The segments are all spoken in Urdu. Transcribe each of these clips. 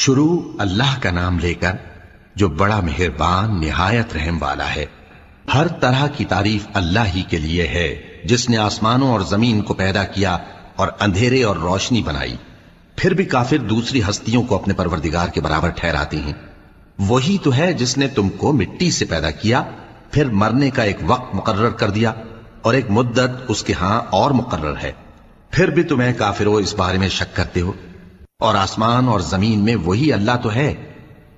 شروع اللہ کا نام لے کر جو بڑا مہربان نہایت رحم والا ہے۔ ہر طرح کی تعریف اللہ ہی کے لیے ہے جس نے آسمانوں اور زمین کو پیدا کیا اور اندھیرے اور روشنی بنائی۔ پھر بھی کافر دوسری ہستیوں کو اپنے پروردگار کے برابر ٹھہراتے ہیں۔ وہی تو ہے جس نے تم کو مٹی سے پیدا کیا، پھر مرنے کا ایک وقت مقرر کر دیا اور ایک مدت اس کے ہاں اور مقرر ہے، پھر بھی تمہیں کافروں اس بارے میں شک کرتے ہو۔ اور آسمان اور زمین میں وہی اللہ تو ہے،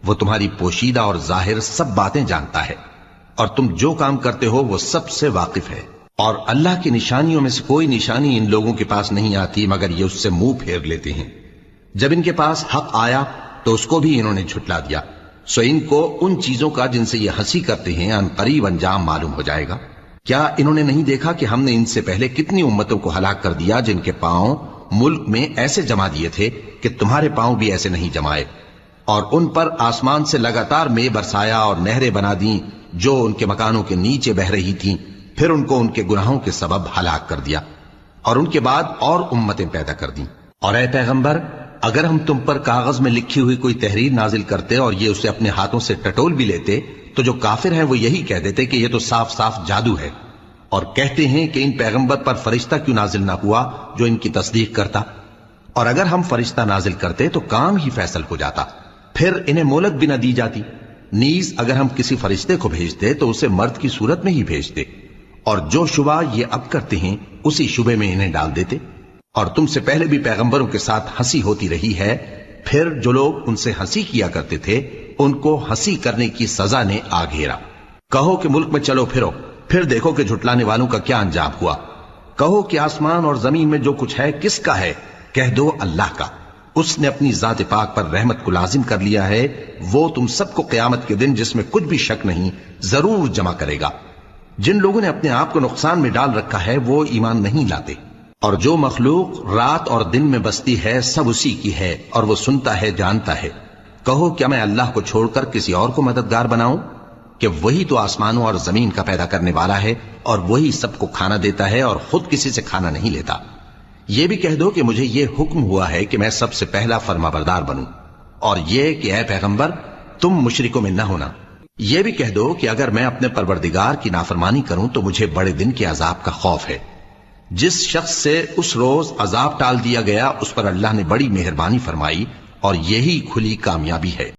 وہ تمہاری پوشیدہ اور ظاہر سب باتیں جانتا ہے، اور تم جو کام کرتے ہو وہ سب سے واقف ہے۔ اور اللہ کی نشانیوں میں سے کوئی نشانی ان لوگوں کے پاس نہیں آتی مگر یہ اس سے منہ پھیر لیتے ہیں۔ جب ان کے پاس حق آیا تو اس کو بھی انہوں نے جھٹلا دیا، سو ان کو ان چیزوں کا جن سے یہ ہنسی کرتے ہیں ان قریب انجام معلوم ہو جائے گا۔ کیا انہوں نے نہیں دیکھا کہ ہم نے ان سے پہلے کتنی امتوں کو ہلاک کر دیا جن کے پاؤں ملک میں ایسے جما دیے تھے کہ تمہارے پاؤں بھی ایسے نہیں جمائے، اور ان پر آسمان سے لگاتار مے برسایا اور نہریں بنا دیں جو ان کے مکانوں کے نیچے بہ رہی تھیں، پھر ان کو ان کے گناہوں کے سبب ہلاک کر دیا، اور ان کے بعد اور امتیں پیدا کر دیں۔ اور اے پیغمبر، اگر ہم تم پر کاغذ میں لکھی ہوئی کوئی تحریر نازل کرتے اور یہ اسے اپنے ہاتھوں سے ٹٹول بھی لیتے تو جو کافر ہیں وہ یہی کہہ دیتے کہ یہ تو صاف صاف جادو ہے، اور کہتے ہیں کہ ان پیغمبر پر فرشتہ کیوں نازل نہ ہوا جو ان کی تصدیق کرتا، اور اگر ہم فرشتہ نازل کرتے تو کام ہی فیصل ہو جاتا، پھر انہیں مہلت بھی نہ دی جاتی۔ نیز اگر ہم کسی فرشتے کو بھیجتے تو اسے مرد کی صورت میں ہی بھیجتے، اور جو شبہ یہ اب کرتے ہیں اسی شبے میں انہیں ڈال دیتے۔ اور تم سے پہلے بھی پیغمبروں کے ساتھ ہنسی ہوتی رہی ہے، پھر جو لوگ ان سے ہنسی کیا کرتے تھے ان کو ہنسی کرنے کی سزا نے آ گھیرا۔ کہو کہ ملک میں چلو پھرو، پھر دیکھو کہ جھٹلانے والوں کا کیا انجام ہوا۔ کہو کہ آسمان اور زمین میں جو کچھ ہے کس کا ہے؟ کہہ دو اللہ کا۔ اس نے اپنی ذات پاک پر رحمت کو لازم کر لیا ہے، وہ تم سب کو قیامت کے دن جس میں کچھ بھی شک نہیں ضرور جمع کرے گا۔ جن لوگوں نے اپنے آپ کو نقصان میں ڈال رکھا ہے وہ ایمان نہیں لاتے، اور جو مخلوق رات اور دن میں بستی ہے سب اسی کی ہے، اور وہ سنتا ہے جانتا ہے۔ کہو کیا میں اللہ کو چھوڑ کر کسی اور کو مددگار بناؤں؟ کہ وہی تو آسمانوں اور زمین کا پیدا کرنے والا ہے، اور وہی سب کو کھانا دیتا ہے اور خود کسی سے کھانا نہیں لیتا۔ یہ بھی کہہ دو کہ مجھے یہ حکم ہوا ہے کہ میں سب سے پہلا فرما بردار بنوں، اور یہ کہ اے پیغمبر تم مشرکوں میں نہ ہونا۔ یہ بھی کہہ دو کہ اگر میں اپنے پروردگار کی نافرمانی کروں تو مجھے بڑے دن کے عذاب کا خوف ہے۔ جس شخص سے اس روز عذاب ٹال دیا گیا اس پر اللہ نے بڑی مہربانی فرمائی، اور یہی کھلی کامیابی ہے۔